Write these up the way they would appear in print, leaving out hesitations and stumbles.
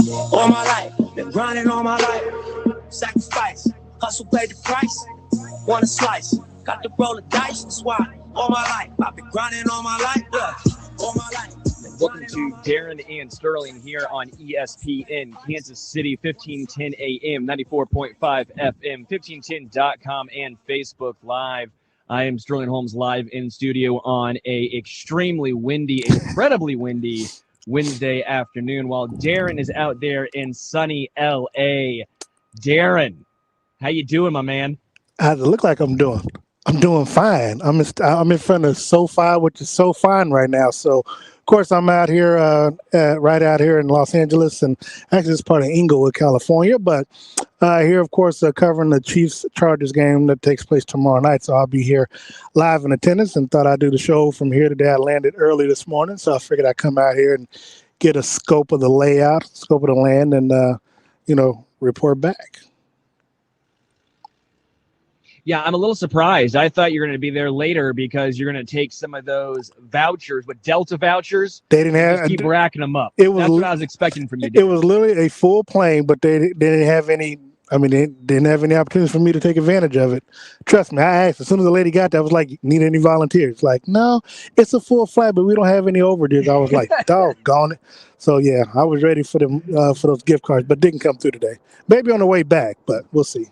All my life, been grinding all my life. Sacrifice, hustle paid the price. Want a slice, got to roll the dice. That's why all my life, I've been grinding all my life. All my life. Welcome to Darren and Sterling here on ESPN, Kansas City, 1510 AM, 94.5 FM, 1510.com, and Facebook Live. I am Sterling Holmes live in studio on a extremely windy, incredibly windy Wednesday afternoon, while Darren is out there in sunny LA. Darren, how you doing, my man? How does it look like I'm doing? I'm doing fine. I'm in front of SoFi, which is so fine right now. So, of course, I'm out here, right out here in Los Angeles, and actually it's part of Inglewood, California. But here, of course, covering the Chiefs-Chargers game that takes place tomorrow night. So I'll be here live in attendance, and thought I'd do the show from here today. I landed early this morning, so I figured I'd come out here and get a scope of the layout, scope of the land, and report back. Yeah, I'm a little surprised. I thought you were going to be there later because you're going to take some of those vouchers, but Delta vouchers. They didn't have just keep racking them up. That's what I was expecting from you. It was literally a full plane, but they didn't have any. I mean, they didn't have any opportunities for me to take advantage of it. Trust me, I asked as soon as the lady got there. I was like, "Need any volunteers?" Like, no, it's a full flight, but we don't have any overages. I was like, doggone it. So yeah, I was ready for them for those gift cards, but didn't come through today. Maybe on the way back, but we'll see.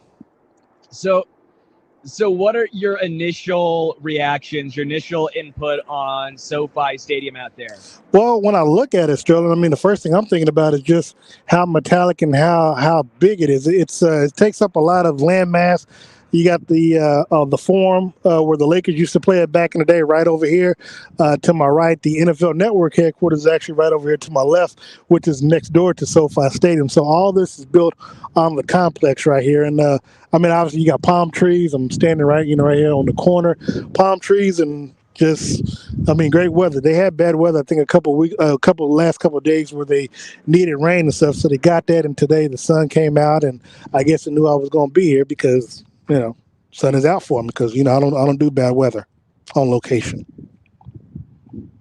So what are your initial reactions, your initial input on SoFi Stadium out there? Well, when I look at it, Sterling, I mean, the first thing I'm thinking about is just how metallic and how big it is. It takes up a lot of land mass. You got the Forum where the Lakers used to play it back in the day, right over here to my right. The NFL Network headquarters is actually right over here to my left, which is next door to SoFi Stadium. So all this is built on the complex right here. And I mean, obviously you got palm trees. I'm standing right here on the corner, palm trees, and just, I mean, great weather. They had bad weather, I think, last couple of days where they needed rain and stuff. So they got that, and today the sun came out, and I guess they knew I was going to be here because sun is out for me because I don't do bad weather on location.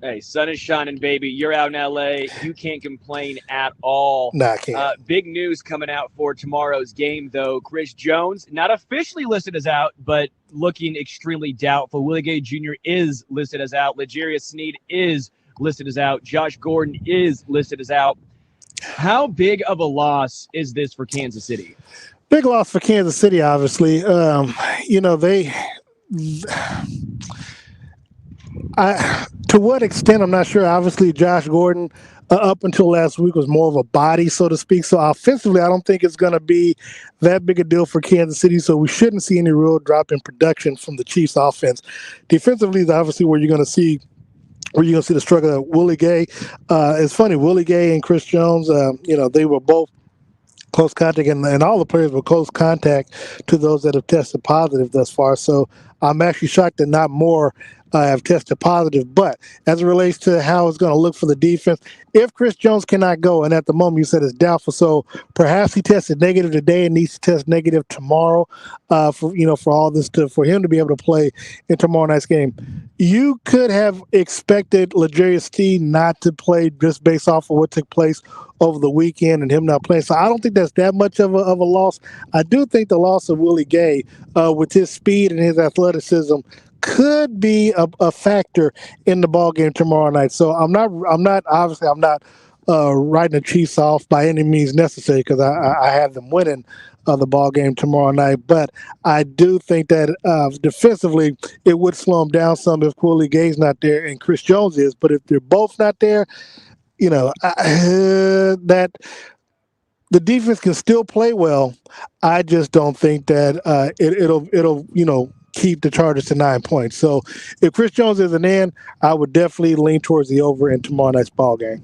Hey, sun is shining, baby. You're out in LA. You can't complain at all. Nah, I can't. Big news coming out for tomorrow's game, though. Chris Jones, not officially listed as out, but looking extremely doubtful. Willie Gay Jr. is listed as out. L'Jarius Sneed is listed as out. Josh Gordon is listed as out. How big of a loss is this for Kansas City? Big loss for Kansas City, obviously. To what extent, I'm not sure. Obviously, Josh Gordon, up until last week, was more of a body, so to speak. So offensively, I don't think it's going to be that big a deal for Kansas City. So we shouldn't see any real drop in production from the Chiefs' offense. Defensively is obviously where you're going to see the struggle of Willie Gay. It's funny, Willie Gay and Chris Jones, they were both close contact, and all the players were close contact to those that have tested positive thus far. So I'm actually shocked that not more have tested positive. But as it relates to how it's going to look for the defense, if Chris Jones cannot go, and at the moment you said it's doubtful, so perhaps he tested negative today and needs to test negative tomorrow for all this for him to be able to play in tomorrow night's game. You could have expected L'Jarius Sneed not to play just based off of what took place over the weekend and him not playing. So I don't think that's that much of a loss. I do think the loss of Willie Gay with his speed and his athleticism could be a factor in the ball game tomorrow night. So I'm not writing the Chiefs off by any means necessary because I have them winning the ball game tomorrow night. But I do think that defensively it would slow them down some if Willie Gay's not there and Chris Jones is. But if they're both not there, that the defense can still play well. I just don't think that it'll keep the Chargers to 9 points. So if Chris Jones isn't in, I would definitely lean towards the over in tomorrow night's ball game.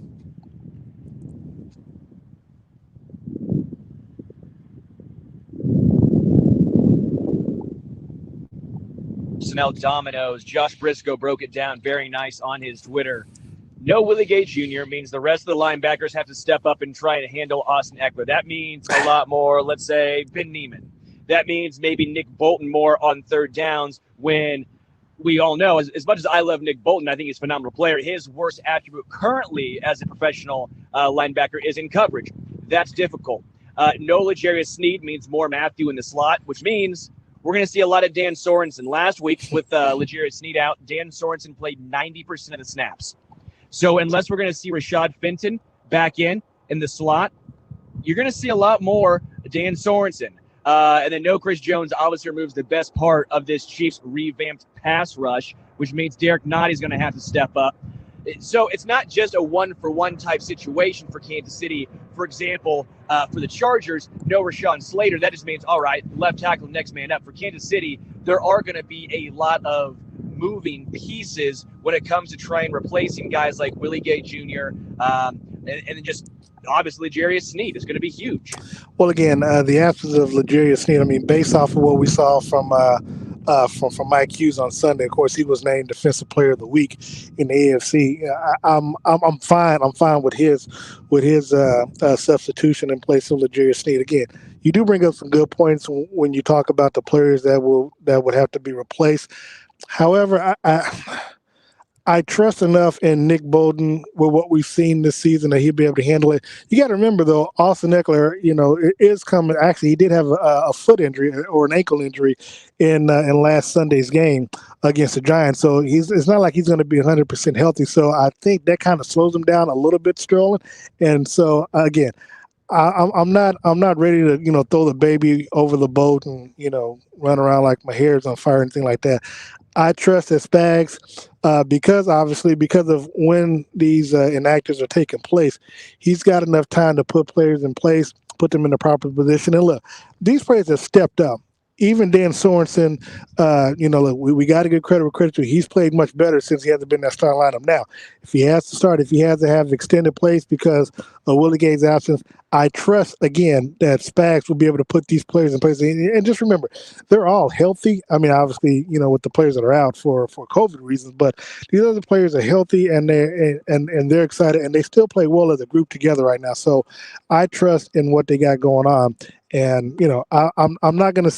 Personnel dominoes. Josh Briscoe broke it down very nice on his Twitter. No Willie Gay Jr. means the rest of the linebackers have to step up and try to handle Austin Eckler. That means a lot more, let's say, Ben Neiman. That means maybe Nick Bolton more on third downs when we all know, as much as I love Nick Bolton, I think he's a phenomenal player, his worst attribute currently as a professional linebacker is in coverage. That's difficult. No L'Jarius Sneed means more Matthew in the slot, which means we're going to see a lot of Dan Sorensen. Last week with L'Jarius Sneed out, Dan Sorensen played 90% of the snaps. So unless we're going to see Rashad Fenton back in the slot, you're going to see a lot more Dan Sorensen. And then no Chris Jones obviously removes the best part of this Chiefs revamped pass rush, which means Derek Nottie is going to have to step up. So it's not just a one-for-one type situation for Kansas City. For example, for the Chargers, no Rashawn Slater. That just means, all right, left tackle, next man up. For Kansas City, there are going to be a lot of moving pieces when it comes to trying replacing guys like Willie Gay Jr. And then just obviously L'Jarius Sneed is going to be huge. Well, again, the absence of L'Jarius Sneed, I mean, based off of what we saw from Mike Hughes on Sunday, of course, he was named Defensive Player of the Week in the AFC. I'm fine. I'm fine with his substitution in place of L'Jarius Sneed. Again, you do bring up some good points when you talk about the players that would have to be replaced. However, I trust enough in Nick Bolton with what we've seen this season that he'll be able to handle it. You got to remember, though, Austin Eckler, it is coming. Actually, he did have a foot injury or an ankle injury in last Sunday's game against the Giants. So it's not like he's going to be 100% healthy. So I think that kind of slows him down a little bit, Sterling. And so, again, I'm not ready to throw the baby over the boat and run around like my hair is on fire or anything like that. I trust that Spags, because of when these inactives are taking place, he's got enough time to put players in place, put them in the proper position. And look, these players have stepped up. Even Dan Sorensen, look, we got to give credit where credit's due. He's played much better since he hasn't been in that starting lineup. Now, if he has to start, if he has to have extended plays because of Willie Gay's absence, I trust, again, that Spags will be able to put these players in place. And just remember, they're all healthy. I mean, obviously, with the players that are out for COVID reasons, but these other players are healthy and they're excited, and they still play well as a group together right now. So I trust in what they got going on. And, I'm not going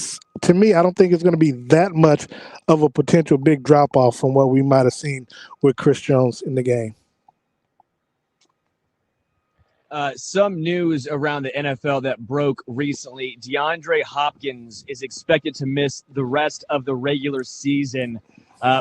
to me, I don't think it's going to be that much of a potential big drop-off from what we might have seen with Chris Jones in the game. Some news around the NFL that broke recently. DeAndre Hopkins is expected to miss the rest of the regular season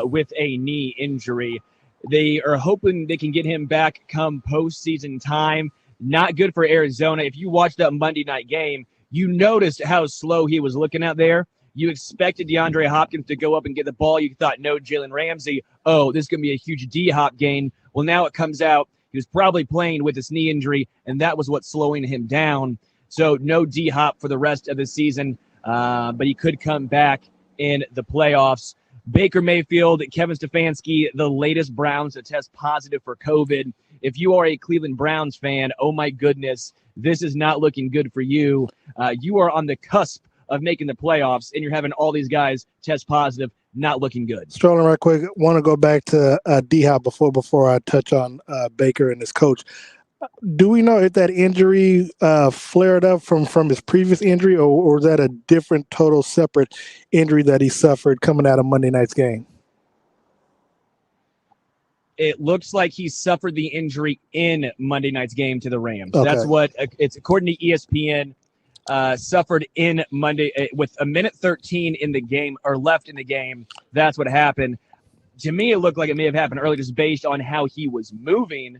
with a knee injury. They are hoping they can get him back come postseason time. Not good for Arizona. If you watched that Monday night game, you noticed how slow he was looking out there. You expected DeAndre Hopkins to go up and get the ball. You thought, no, Jalen Ramsey. Oh, this is going to be a huge D-Hop gain. Well, now it comes out he was probably playing with his knee injury, and that was what's slowing him down. So no D-Hop for the rest of the season, but he could come back in the playoffs. Baker Mayfield, Kevin Stefanski, the latest Browns to test positive for COVID. If you are a Cleveland Browns fan, oh my goodness, this is not looking good for you. You are on the cusp of making the playoffs, and you're having all these guys test positive. Not looking good. Sterling, right quick, want to go back to D-Hop before I touch on Baker and his coach. Do we know if that injury flared up from his previous injury, or was that a different, total separate injury that he suffered coming out of Monday night's game? It looks like he suffered the injury in Monday night's game to the Rams. Okay. That's what it's according to ESPN. Suffered in Monday with a minute 13 in the game or left in the game. That's what happened. To me, it looked like it may have happened early just based on how he was moving.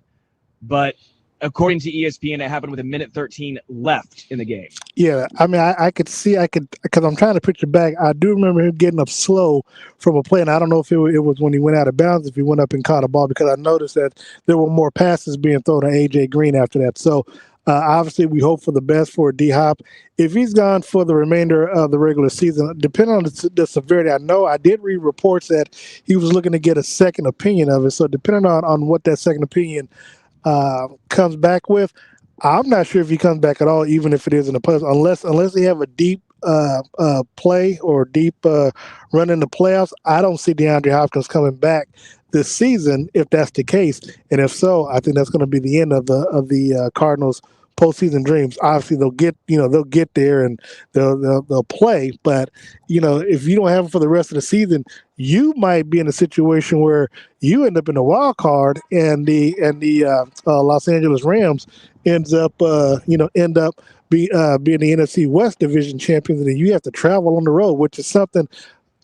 But according to ESPN, it happened with a minute 13 left in the game. Yeah, I mean, I could because I'm trying to picture back. I do remember him getting up slow from a play, and I don't know if it was when he went out of bounds, if he went up and caught a ball, because I noticed that there were more passes being thrown to A.J. Green after that. So, obviously, we hope for the best for D-Hop. If he's gone for the remainder of the regular season, depending on the severity, I did read reports that he was looking to get a second opinion of it. So depending on what that second opinion comes back with, I'm not sure if he comes back at all, even if it is in the playoffs, unless they have a deep play or deep run in the playoffs. I don't see DeAndre Hopkins coming back this season if that's the case, and if so, I think that's going to be the end of the Cardinals' postseason dreams. Obviously, they'll get there and they'll play, but if you don't have them for the rest of the season, you might be in a situation where you end up in the wild card, and the Los Angeles Rams ends up, being the NFC West Division champions, and then you have to travel on the road, which is something.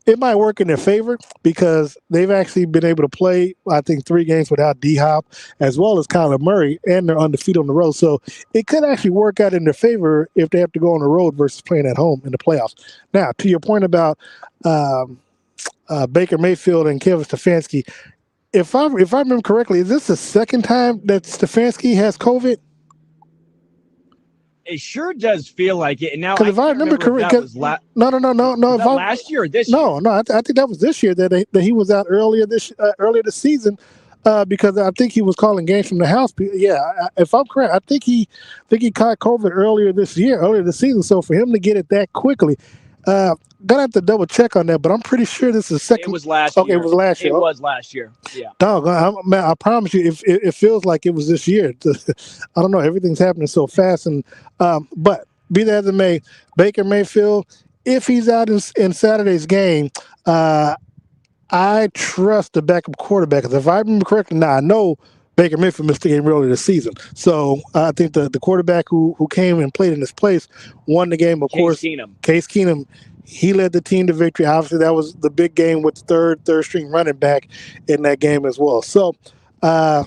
It might work in their favor because they've actually been able to play, I think, 3 games without D-Hop as well as Kyler Murray, and they're undefeated on the road. So it could actually work out in their favor if they have to go on the road versus playing at home in the playoffs. Now, to your point about Baker Mayfield and Kevin Stefanski, if I remember correctly, is this the second time that Stefanski has COVID? It sure does feel like it. And now, Because if I remember correctly, no. Was that last year or this year? No, I think that was this year that he was out earlier this season. Because I think he was calling games from the house. Yeah, if I'm correct, I think he caught COVID earlier this season. So for him to get it that quickly, gonna have to double check on that. But I'm pretty sure this is second. It was last year. Okay, it was last year. It was last year. Yeah. Dog, man, I promise you, it feels like it was this year. I don't know. Everything's happening so fast, but be that as it may, Baker Mayfield, if he's out in Saturday's game, I trust the backup quarterback. Because if I remember correctly, now I know Baker Mayfield missed the game earlier this season. So I think the quarterback who came and played in his place won the game, of course. Case Keenum. He led the team to victory. Obviously, that was the big game with the third string running back in that game as well. So, I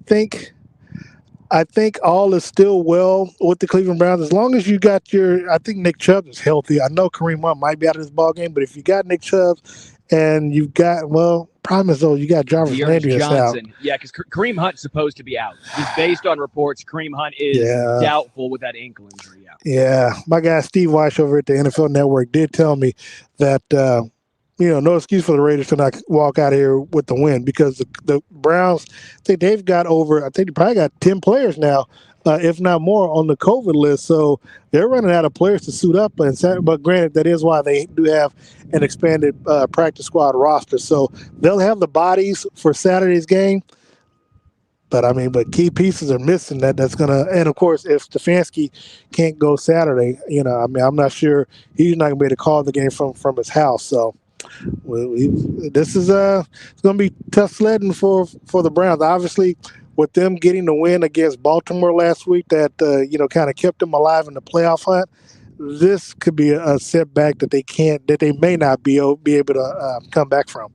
think all is still well with the Cleveland Browns as long as you got I think Nick Chubb is healthy. I know Kareem Hunt might be out of this ball game, but if you got Nick Chubb and you've got problem is though you got Jarvis Landry out. Yeah, because Kareem Hunt's supposed to be out. He's based on reports. Kareem Hunt is doubtful with that ankle injury. Yeah, my guy Steve Weish over at the NFL Network did tell me that no excuse for the Raiders to not walk out of here with the win because the Browns, I think they've got they probably got 10 players now, if not more, on the COVID list. So they're running out of players to suit up. But granted, that is why they do have an expanded practice squad roster. So they'll have the bodies for Saturday's game. But key pieces are missing that's going to – and, of course, if Stefanski can't go Saturday, I'm not sure he's not going to be able to call the game from his house. So this is it's going to be tough sledding for the Browns. Obviously, with them getting the win against Baltimore last week that, kind of kept them alive in the playoff hunt, this could be a setback that they may not be able to come back from.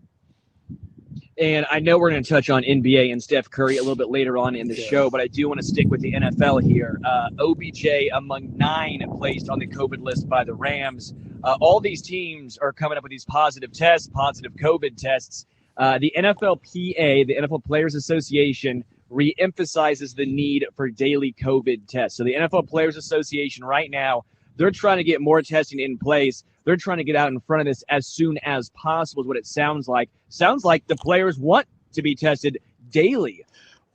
And I know we're going to touch on NBA and Steph Curry a little bit later on in the show, but I do want to stick with the NFL here. OBJ among 9 placed on the COVID list by the Rams. All these teams are coming up with these positive COVID tests. The NFLPA, the NFL Players Association, reemphasizes the need for daily COVID tests. So the NFL Players Association right now, they're trying to get more testing in place. They're trying to get out in front of this as soon as possible is what it sounds like. Sounds like the players want to be tested daily.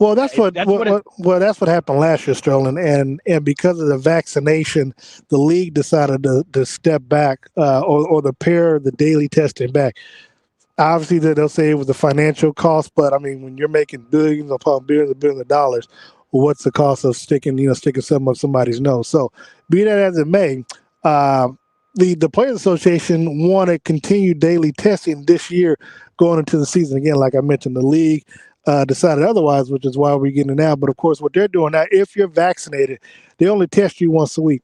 Well, that's what happened last year, Sterling, and because of the vaccination, the league decided to step back or to pare the daily testing back. Obviously, they'll say it was a financial cost, but when you're making billions upon billions and billions of dollars, what's the cost of sticking something up somebody's nose? So, be that as it may, the Players Association wanted continued daily testing this year going into the season. Again, like I mentioned, the league decided otherwise, which is why we're getting it now. But of course, what they're doing now, if you're vaccinated, they only test you once a week.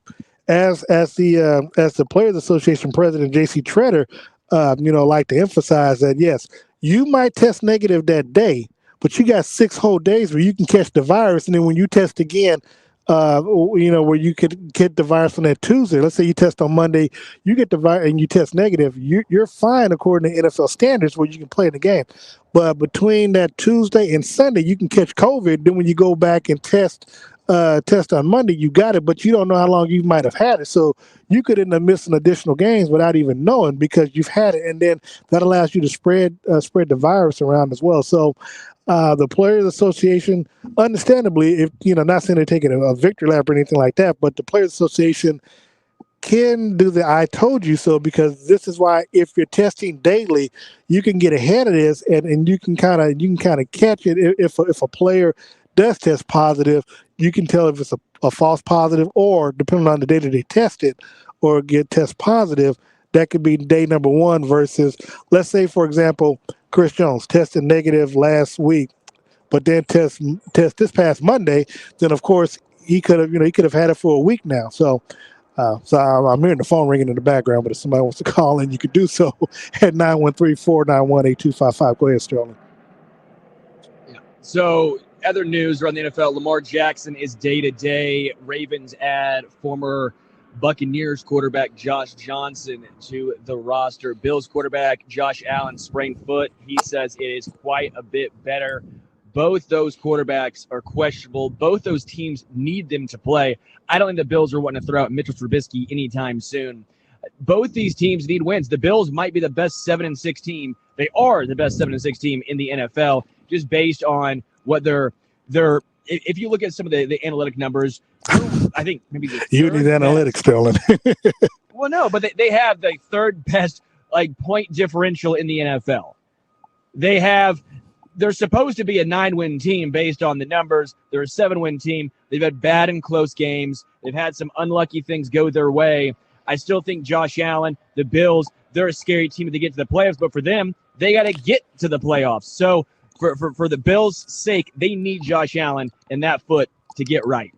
As the Players Association president, J.C. Treader, like to emphasize that, yes, you might test negative that day, but you got 6 whole days where you can catch the virus. And then when you test again, where you could get the virus on that Tuesday. Let's say you test on Monday, you get the virus and you test negative. You're fine according to NFL standards where you can play the game. But between that Tuesday and Sunday, you can catch COVID. Then when you go back and test on Monday, you got it, but you don't know how long you might have had it. So you could end up missing additional games without even knowing because you've had it. And then that allows you to spread the virus around as well. So the Players Association, understandably, if not saying they're taking a victory lap or anything like that, but the Players Association can do the "I told you so" because this is why if you're testing daily, you can get ahead of this and you can kind of catch it if a player does test positive. You can tell if it's a false positive or depending on the day that they test it or get test positive. That could be day number 1 versus, let's say, for example, Chris Jones tested negative last week. but then test this past Monday, then of course he could have had it for a week now. So I'm hearing the phone ringing in the background, but if somebody wants to call in, you could do so at 913-491-8255. Go ahead, Sterling. Yeah. So other news around the NFL, Lamar Jackson is day-to-day. Ravens add former Buccaneers quarterback Josh Johnson to the roster. Bills quarterback Josh Allen sprained foot. He says it is quite a bit better. Both those quarterbacks are questionable. Both those teams need them to play. I don't think the Bills are wanting to throw out Mitchell Trubisky anytime soon. Both these teams need wins. The Bills might be the best 7-6 team. They are the best 7-6 team in the NFL, just based on what they're. If you look at some of the analytic numbers, I think maybe you need analytics, Sterling. Well, no, but they have the third best point differential in the NFL. They're supposed to be a 9-win team based on the numbers. They're a 7-win team. They've had bad and close games. They've had some unlucky things go their way. I still think Josh Allen, the Bills, they're a scary team to get to the playoffs, but for them, they got to get to the playoffs. So for the Bills' sake, they need Josh Allen and that foot to get right.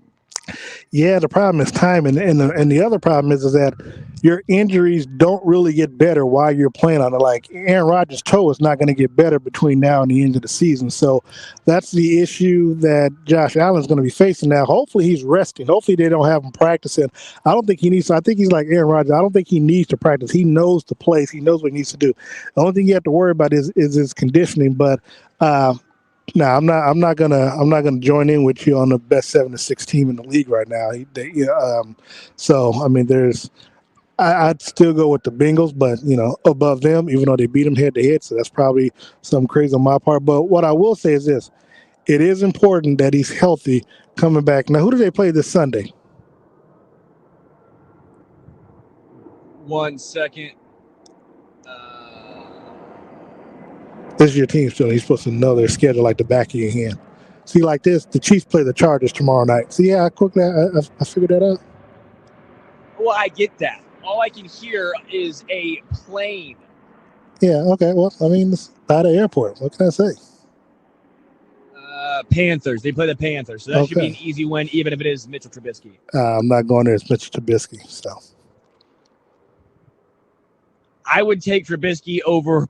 Yeah, the problem is time, and the other problem is that your injuries don't really get better while you're playing on it. Like Aaron Rodgers' toe is not going to get better between now and the end of the season. So that's the issue that Josh Allen's going to be facing now. Hopefully he's resting. Hopefully they don't have him practicing. I don't think he needs to. I think he's like Aaron Rodgers. I don't think he needs to practice. He knows the plays. He knows what he needs to do. The only thing you have to worry about is his conditioning. But no, I'm not gonna join in with you on the best 7-6 team in the league right now. So I mean, I'd still go with the Bengals, but above them, even though they beat them head to head. So that's probably something crazy on my part. But what I will say is this: it is important that he's healthy coming back. Now, who do they play this Sunday? 1 second. This is your team, so you're supposed to know their schedule like the back of your hand. See, like this, the Chiefs play the Chargers tomorrow night. So, yeah, I figured that out. Well, I get that. All I can hear is a plane. Yeah, okay. Well, I mean, it's by the airport. What can I say? Panthers. They play the Panthers. So that should be an easy win, even if it is Mitchell Trubisky. I'm not going there. It's Mitchell Trubisky, so. I would take Trubisky over.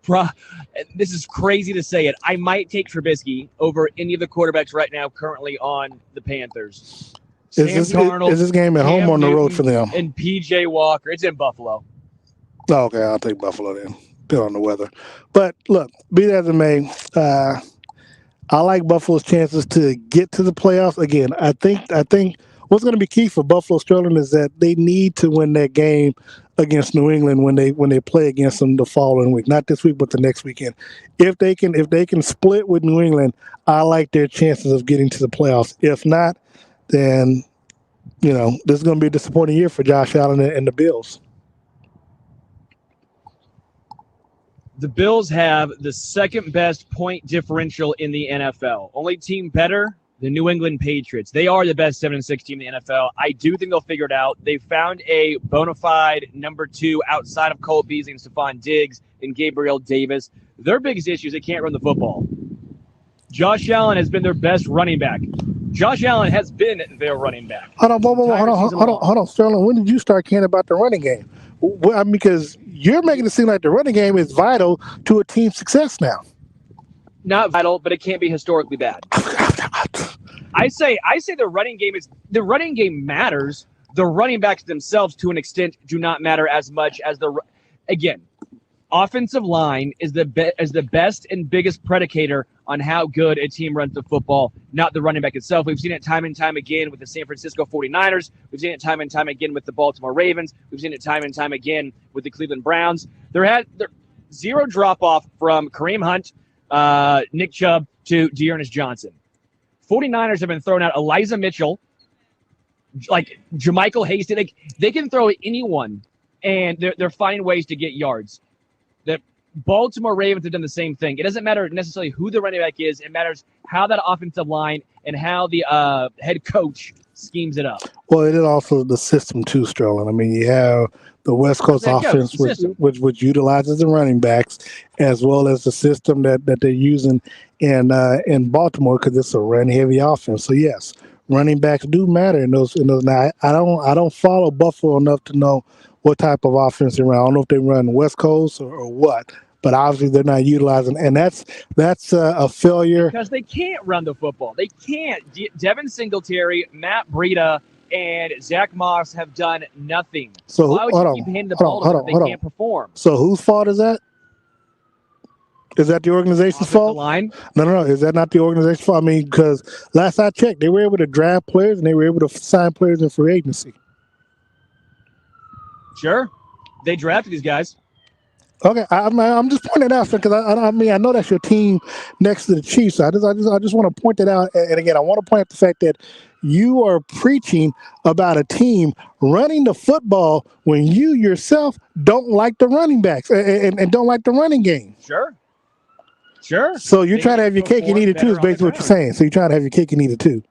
This is crazy to say it. I might take Trubisky over any of the quarterbacks right now currently on the Panthers. Is this game at home or on the road for them? And PJ Walker. It's in Buffalo. Oh, okay, I'll take Buffalo then. Depending on the weather. But look, be that as it may, I like Buffalo's chances to get to the playoffs. Again, I think what's going to be key for Buffalo, Sterling, is that they need to win that game against New England when they play against them the following week, not this week but the next weekend. If they can split with New England, I like their chances of getting to the playoffs. If not, then this is going to be a disappointing year for Josh Allen and the Bills. The Bills have the second best point differential in the NFL. Only team better, the New England Patriots. They are the best 7-6 team in the NFL. I do think they'll figure it out. They found a bona fide number 2 outside of Cole Beasley and Stephon Diggs and Gabriel Davis. Their biggest issue is they can't run the football. Josh Allen has been their best running back. Josh Allen has been their running back. Hold on, Sterling. When did you start caring about the running game? Because you're making it seem like the running game is vital to a team's success now. Not vital, but it can't be historically bad. I say the running game matters. The running backs themselves, to an extent, do not matter as much as again. Offensive line is the best and biggest predicator on how good a team runs the football, not the running back itself. We've seen it time and time again with the San Francisco 49ers. We've seen it time and time again with the Baltimore Ravens. We've seen it time and time again with the Cleveland Browns. There zero drop-off from Kareem Hunt, Nick Chubb to Dearness Johnson. 49ers have been throwing out Elijah Mitchell, like Jermichael Hasty. They can throw at anyone, and they're finding ways to get yards. The Baltimore Ravens have done the same thing. It doesn't matter necessarily who the running back is. It matters how that offensive line and how the head coach schemes it up. Well, it is also the system too, Sterling. I mean, you have the West Coast offense, which utilizes the running backs, as well as the system that they're using in Baltimore, because it's a run heavy offense. So yes, running backs do matter in those. Now I don't follow Buffalo enough to know what type of offense they run. I don't know if they run West Coast or what, but obviously they're not utilizing, and that's a failure because they can't run the football. They can't. Devin Singletary, Matt Breida, and Zach Moss have done nothing. So why would you keep handing the ball to them if they can't perform? So whose fault is that? Is that the organization's fault? Line? No. Is that not the organization's fault? I mean, because last I checked, they were able to draft players and they were able to sign players in free agency. Sure, they drafted these guys. Okay, I'm just pointing it out because I know that's your team next to the Chiefs. So I just want to point that out. And again, I want to point out the fact that you are preaching about a team running the football when you yourself don't like the running backs and don't like the running game. Sure. So you're trying to have your cake and eat it too, is basically what you're saying. So you're trying to have your cake and eat it too.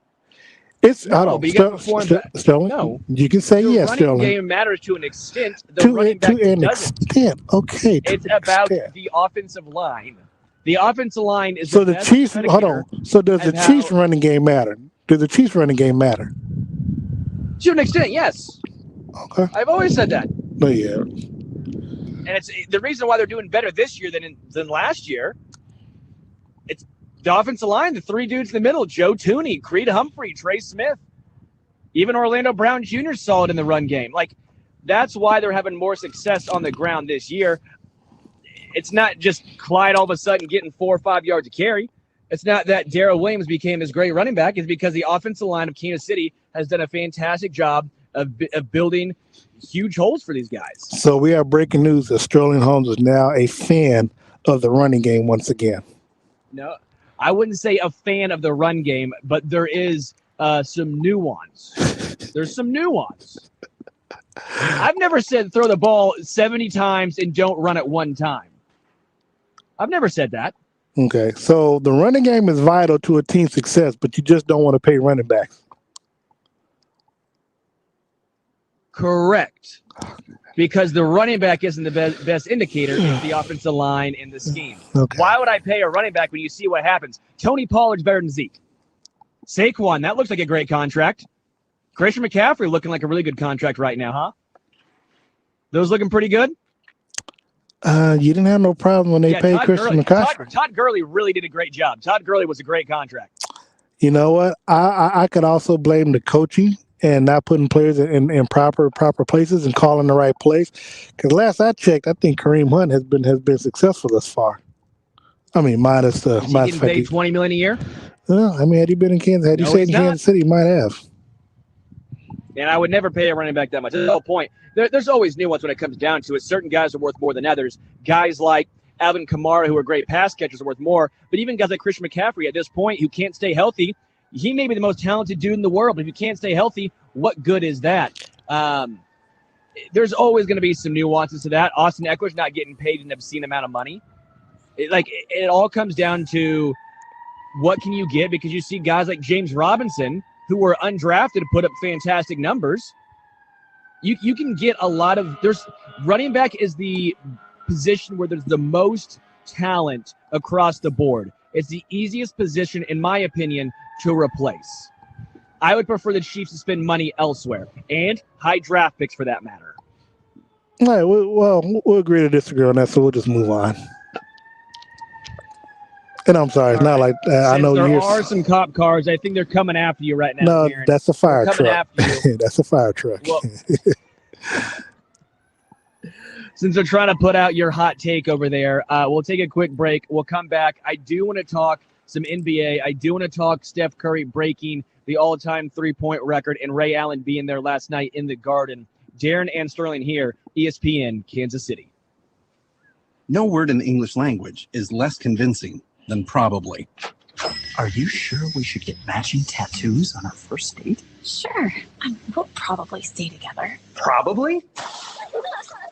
It's Sterling. No, you can say yes, Sterling. The running game matters to an extent. To an extent. Okay. It's about the offensive line. The offensive line is so the Chiefs. Hold on. So does the Chiefs running game matter? Does the Chiefs running game matter? To an extent, yes. Okay. I've always said that. Oh yeah. And it's the reason why they're doing better this year than last year. It's the offensive line, the three dudes in the middle: Joe Tooney, Creed Humphrey, Trey Smith, even Orlando Brown Jr. solid in the run game. Like, that's why they're having more success on the ground this year. It's not just Clyde all of a sudden getting 4 or 5 yards a carry. It's not that Darrell Williams became his great running back. It's because the offensive line of Kansas City has done a fantastic job of building huge holes for these guys. So we have breaking news that Sterling Holmes is now a fan of the running game once again. No, I wouldn't say a fan of the run game, but there is some nuance. There's some nuance. I've never said throw the ball 70 times and don't run it one time. I've never said that. Okay, so the running game is vital to a team's success, but you just don't want to pay running backs. Correct. Because the running back isn't the best indicator. It's the offensive line and the scheme. Okay. Why would I pay a running back when you see what happens? Tony Pollard's better than Zeke. Saquon, that looks like a great contract. Christian McCaffrey looking like a really good contract right now, huh? Those looking pretty good? You didn't have no problem when they paid Christian McCaffrey. Todd Gurley really did a great job. Todd Gurley was a great contract. You know what? I could also blame the coaching and not putting players in proper places and calling the right place. Because last I checked, I think Kareem Hunt has been successful thus far. I mean, minus the Is he getting paid $20 million a year? Well, I mean, had he been in Kansas, had he stayed in Kansas City, he might have. And I would never pay a running back that much. That's the whole point. There's always nuance when it comes down to it. Certain guys are worth more than others. Guys like Alvin Kamara, who are great pass catchers, are worth more. But even guys like Christian McCaffrey at this point, who can't stay healthy, he may be the most talented dude in the world. But if you can't stay healthy, what good is that? There's always going to be some nuances to that. Austin Eckler's not getting paid an obscene amount of money. It all comes down to what can you get, because you see guys like James Robinson, who were undrafted, put up fantastic numbers. You can get a lot of – there's running back is the position where there's the most talent across the board. It's the easiest position, in my opinion, to replace. I would prefer the Chiefs to spend money elsewhere, and high draft picks for that matter. All right, well, we'll agree to disagree on that, so we'll just move on. And I'm sorry, it's not like I know there are some cop cars. I think they're coming after you right now. No, Darren. that's a fire truck. After you. That's a fire truck. Well, since they're trying to put out your hot take over there, we'll take a quick break. We'll come back. I do want to talk some NBA. I do want to talk Steph Curry breaking the all-time three-point record and Ray Allen being there last night in the Garden. Darren and Sterling here, ESPN, Kansas City. No word in the English language is less convincing than probably. Are you sure we should get matching tattoos on our first date? Sure. We'll probably stay together. Probably?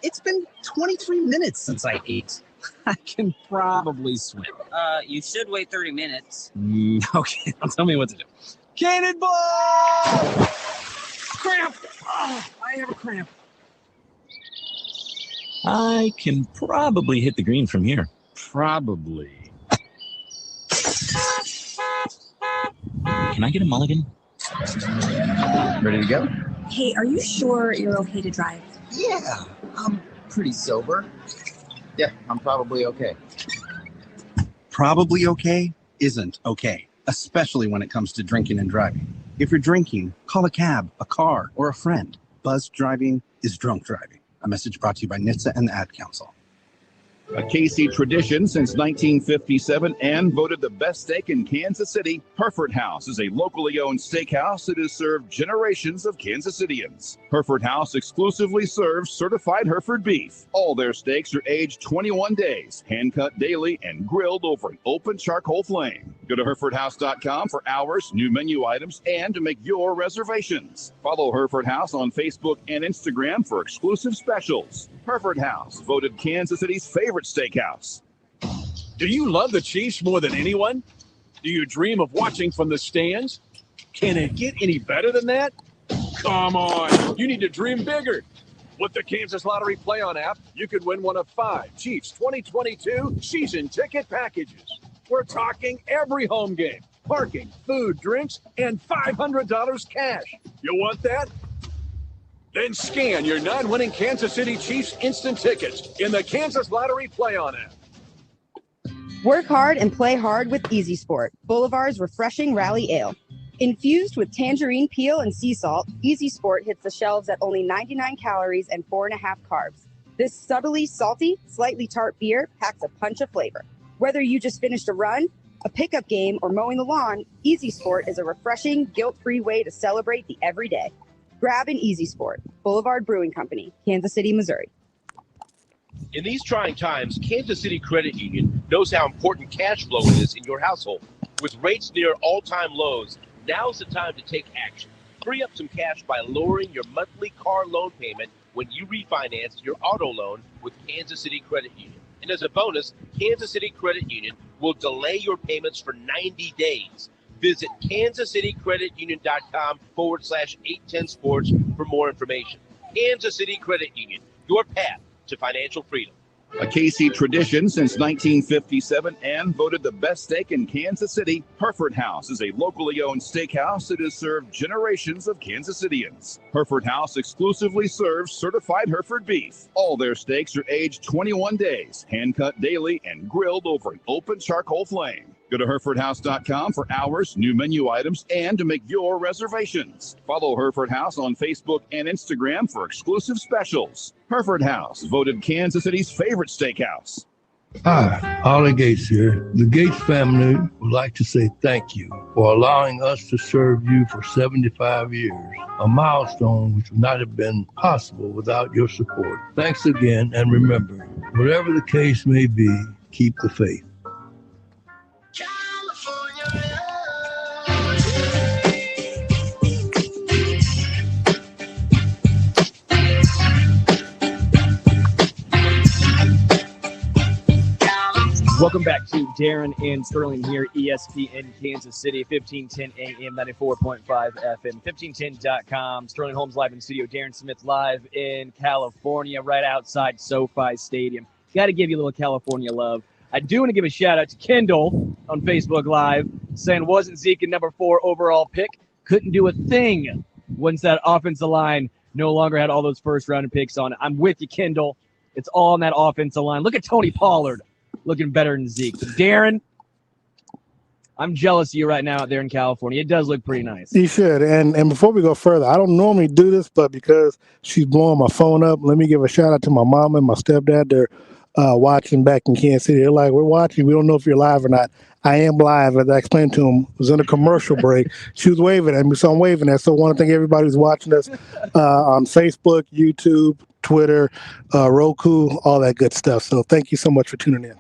It's been 23 minutes since I ate. I can probably swim. You should wait 30 minutes. Okay, tell me what to do. Cannonball! Cramp! Oh, I have a cramp. I can probably hit the green from here. Probably. Can I get a mulligan? Ready to go? Hey, are you sure you're okay to drive? Yeah, I'm pretty sober. Yeah, I'm probably okay. Probably okay isn't okay, especially when it comes to drinking and driving. If you're drinking, call a cab, a car, or a friend. Buzzed driving is drunk driving. A message brought to you by NHTSA and the Ad Council. A KC tradition since 1957 and voted the best steak in Kansas City, Hereford House is a locally owned steakhouse that has served generations of Kansas Cityans. Hereford House exclusively serves certified Hereford beef. All their steaks are aged 21 days, hand-cut daily, and grilled over an open charcoal flame. Go to HerefordHouse.com for hours, new menu items, and to make your reservations. Follow Hereford House on Facebook and Instagram for exclusive specials. Hereford House, voted Kansas City's favorite steakhouse. Do you love the Chiefs more than anyone? Do you dream of watching from the stands? Can it get any better than that? Come on, you need to dream bigger. With the Kansas Lottery Play-On app, you could win one of 5 Chiefs 2022 season ticket packages. We're talking every home game, parking, food, drinks, and $500 cash. You want that? Then scan your non-winning Kansas City Chiefs instant tickets in the Kansas Lottery Play-On app. Work hard and play hard with Easy Sport, Boulevard's refreshing rally ale. Infused with tangerine peel and sea salt, Easy Sport hits the shelves at only 99 calories and 4.5 carbs. This subtly salty, slightly tart beer packs a punch of flavor. Whether you just finished a run, a pickup game, or mowing the lawn, Easy Sport is a refreshing, guilt-free way to celebrate the everyday. Grab an Easy Sport. Boulevard Brewing Company, Kansas City, Missouri. In these trying times, Kansas City Credit Union knows how important cash flow is in your household. With rates near all-time lows, now's the time to take action. Free up some cash by lowering your monthly car loan payment when you refinance your auto loan with Kansas City Credit Union. And as a bonus, Kansas City Credit Union will delay your payments for 90 days. Visit kansascitycreditunion.com/810sports for more information. Kansas City Credit Union, your path to financial freedom. A KC tradition since 1957 and voted the best steak in Kansas City, Hereford House is a locally owned steakhouse that has served generations of Kansas Cityans. Hereford House exclusively serves certified Hereford beef. All their steaks are aged 21 days, hand-cut daily, and grilled over an open charcoal flame. Go to HerefordHouse.com for hours, new menu items, and to make your reservations. Follow Hereford House on Facebook and Instagram for exclusive specials. Hereford House, voted Kansas City's favorite steakhouse. Hi, Ollie Gates here. The Gates family would like to say thank you for allowing us to serve you for 75 years, a milestone which would not have been possible without your support. Thanks again, and remember, whatever the case may be, keep the faith. Welcome back to Darren and Sterling here, ESPN Kansas City, 1510 AM, 94.5 FM, 1510.com. Sterling Holmes live in studio. Darren Smith live in California, right outside SoFi Stadium. Got to give you a little California love. I do want to give a shout out to Kendall on Facebook Live, saying wasn't Zeke a number 4 overall pick? Couldn't do a thing once that offensive line no longer had all those first-round picks on it. I'm with you, Kendall. It's all on that offensive line. Look at Tony Pollard looking better than Zeke. Darren, I'm jealous of you right now out there in California. It does look pretty nice. You should. And before we go further, I don't normally do this, but because she's blowing my phone up, let me give a shout out to my mom and my stepdad. They're watching back in Kansas City. They're like, we're watching. We don't know if you're live or not. I am live. As I explained to them, was in a commercial break. She was waving at me, so I'm waving at her. So I want to thank everybody who's watching us on Facebook, YouTube, Twitter, Roku, all that good stuff. So thank you so much for tuning in.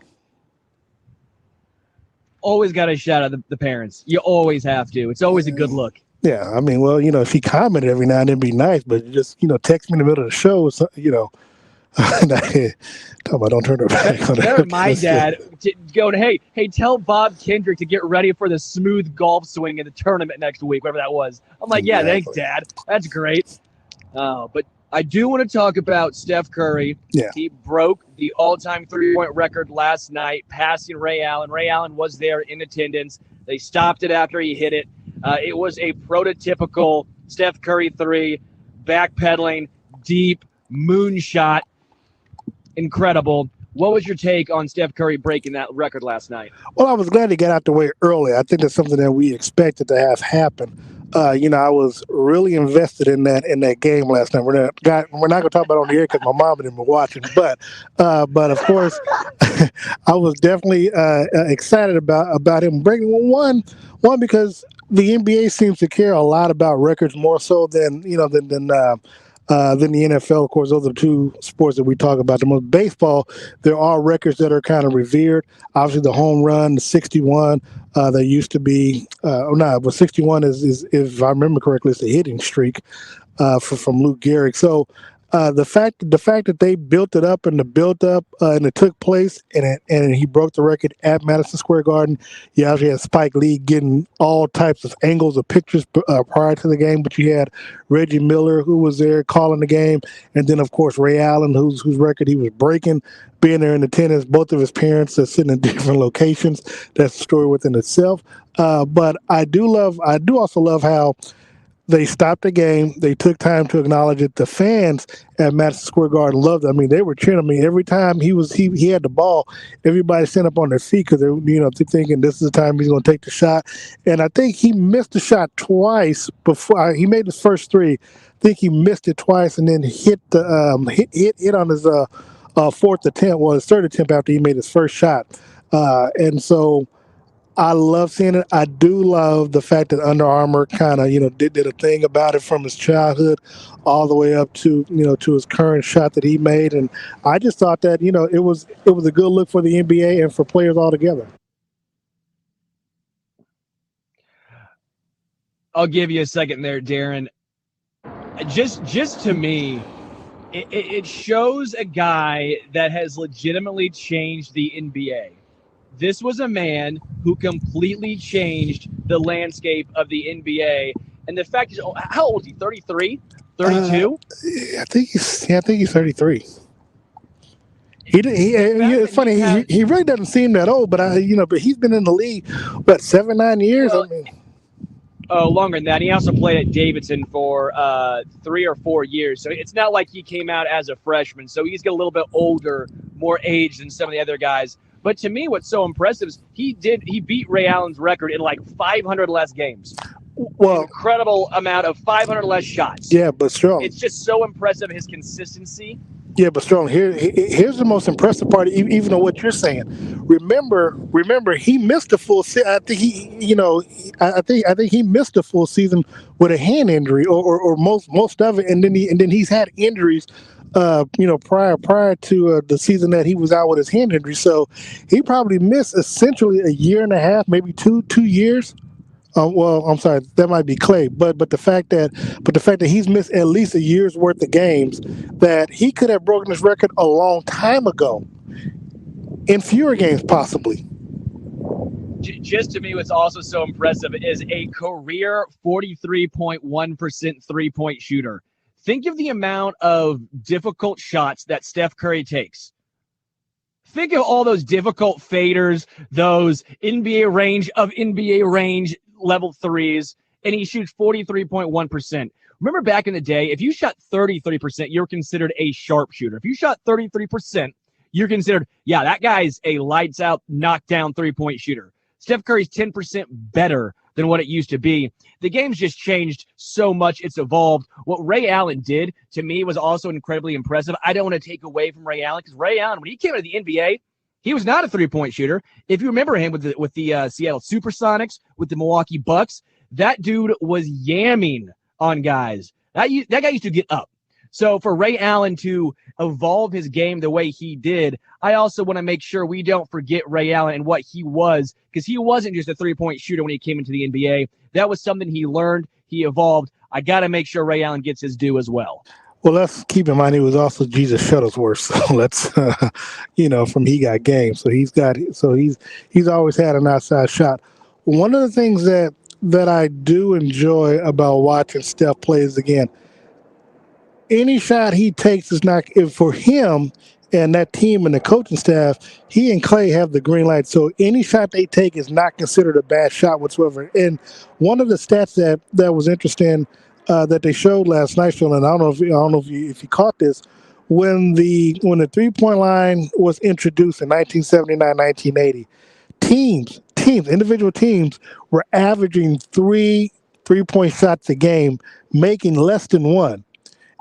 Always got to shout out the parents. You always have to. It's always a good look. Yeah, I mean, well, if she commented every now and then, it'd be nice, but just, text me in the middle of the show, so, talking about don't turn her back on her. My dad going, hey, tell Bob Kendrick to get ready for the smooth golf swing in the tournament next week, whatever that was. I'm like, yeah, thanks, Dad. That's great. But I do want to talk about Steph Curry. Yeah. He broke the all-time three-point record last night, passing Ray Allen. Ray Allen was there in attendance. They stopped it after he hit it. It was a prototypical Steph Curry three, backpedaling, deep, moonshot. Incredible. What was your take on Steph Curry breaking that record last night? Well, I was glad he got out the way early. I think that's something that we expected to have happen. I was really invested in that game last night. We're not going to talk about it on the air because my mom didn't be watching. But of course, I was definitely excited about him breaking one because the NBA seems to care a lot about records more so than the NFL. Of course, those are the two sports that we talk about the most. Baseball, there are records that are kind of revered. Obviously, the home run, the 61. There used to be, but 61 is if I remember correctly, it's the hitting streak from Lou Gehrig. So the fact that they built it up and it took place and he broke the record at Madison Square Garden. You actually had Spike Lee getting all types of angles of pictures prior to the game, but you had Reggie Miller who was there calling the game, and then of course Ray Allen whose record he was breaking, being there in attendance. Both of his parents are sitting in different locations. That's a story within itself. But I do also love how they stopped the game. They took time to acknowledge it. The fans at Madison Square Garden loved it. I mean, they were cheering. I mean, every time he had the ball, everybody stood up on their feet because they're thinking this is the time he's going to take the shot. And I think he missed the shot twice before he made his first three. I think he missed it twice and then hit on his fourth attempt, his third attempt after he made his first shot. And so I love seeing it. I do love the fact that Under Armour kind of, did a thing about it from his childhood all the way up to, to his current shot that he made. And I just thought that, it was a good look for the NBA and for players altogether. I'll give you a second there, Darren. Just to me, it shows a guy that has legitimately changed the NBA. This was a man who completely changed the landscape of the NBA. And the fact is, how old is he? 33? 32? I think he's 33. It's funny. He really doesn't seem that old, but but he's been in the league, 7-9 years. Well, longer than that. He also played at Davidson for 3 or 4 years. So it's not like he came out as a freshman. So he's got a little bit older, more age than some of the other guys. But to me, what's so impressive is he beat Ray Allen's record in like 500 less games. Well, incredible amount of 500 less shots. Yeah, but strong. It's just so impressive, his consistency. Yeah, but strong. Here's the most impressive part, even of what you're saying. Remember, he missed a full. I think he missed a full season with a hand injury, or most of it, and then he's had injuries. Prior to the season that he was out with his hand injury, so he probably missed essentially a year and a half, maybe two years. I'm sorry, that might be Clay, but the fact that he's missed at least a year's worth of games, that he could have broken his record a long time ago, in fewer games possibly. Just to me, what's also so impressive is a career 43.1% three-point shooter. Think of the amount of difficult shots that Steph Curry takes. Think of all those difficult faders, those NBA range level threes, and he shoots 43.1%. Remember back in the day, if you shot 33%, you're considered a sharpshooter. If you shot 33%, you're considered, that guy's a lights-out, knockdown three-point shooter. Steph Curry's 10% better than what it used to be. The game's just changed so much. It's evolved. What Ray Allen did, to me, was also incredibly impressive. I don't want to take away from Ray Allen, because Ray Allen, when he came into the NBA, he was not a three-point shooter. If you remember him with the Seattle Supersonics, with the Milwaukee Bucks, that dude was yamming on guys. That guy used to get up. So for Ray Allen to evolve his game the way he did, I also want to make sure we don't forget Ray Allen and what he was, because he wasn't just a three-point shooter when he came into the NBA. That was something he learned. He evolved. I got to make sure Ray Allen gets his due as well. Well, let's keep in mind he was also Jesus Shuttlesworth. So let's, from He Got Game. So he's always had an outside shot. One of the things that I do enjoy about watching Steph play is, again, any shot he takes is not if for him and that team and the coaching staff. He and Clay have the green light, so any shot they take is not considered a bad shot whatsoever. And one of the stats that was interesting that they showed last night, Sean, and I don't know if you caught this, when the 3-point line was introduced in 1979, 1980, individual teams were averaging 3-point shots a game, making less than one.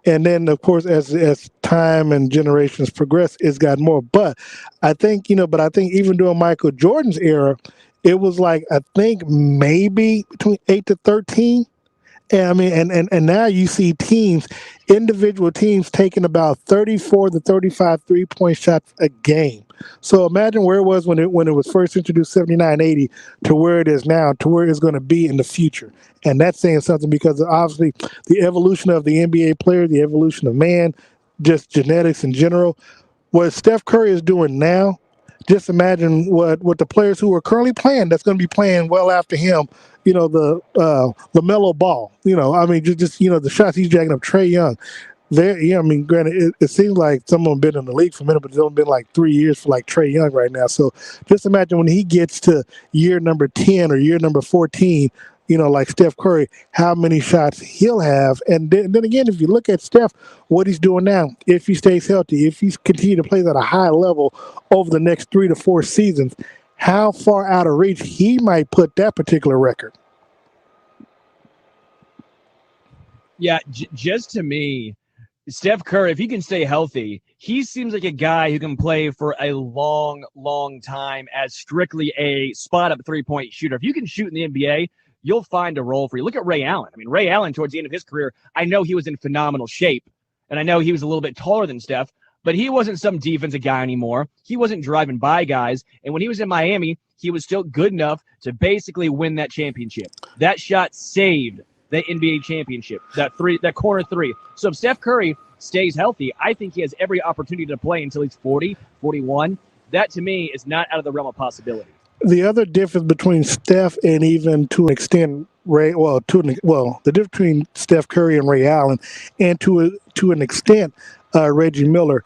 And then, of course, as time and generations progress, it's got more. But I think, even during Michael Jordan's era, it was like, I think maybe between 8 to 13. And I mean, and now you see individual teams taking about 34 to 35 3-point shots a game. So imagine where it was when it was first introduced, 79, 80, to where it is now, to where it's going to be in the future. And that's saying something because obviously the evolution of the NBA player, the evolution of man, just genetics in general, what Steph Curry is doing now, just imagine what the players who are currently playing, that's going to be playing well after him, the LaMelo Ball, I mean, just the shots he's jacking up, Trae Young. Granted, it seems like some of them been in the league for a minute, but it's only been like 3 years for like Trae Young right now. So just imagine when he gets to year number 10 or year number 14, like Steph Curry, how many shots he'll have. And then again, if you look at Steph, what he's doing now, if he stays healthy, if he's continue to play at a high level over the next 3 to 4 seasons, how far out of reach he might put that particular record. Yeah, just to me, Steph Curry, if he can stay healthy, he seems like a guy who can play for a long, long time as strictly a spot-up three-point shooter. If you can shoot in the NBA, you'll find a role for you. Look at Ray Allen. I mean, Ray Allen, towards the end of his career, I know he was in phenomenal shape, and I know he was a little bit taller than Steph, but he wasn't some defensive guy anymore. He wasn't driving by guys, and when he was in Miami, he was still good enough to basically win that championship. That shot saved the NBA championship, that corner three. So if Steph Curry stays healthy, I think he has every opportunity to play until he's 40, 41. That, to me, is not out of the realm of possibility. The other difference between Steph and even to an extent the difference between Steph Curry and Ray Allen, and to an extent Reggie Miller.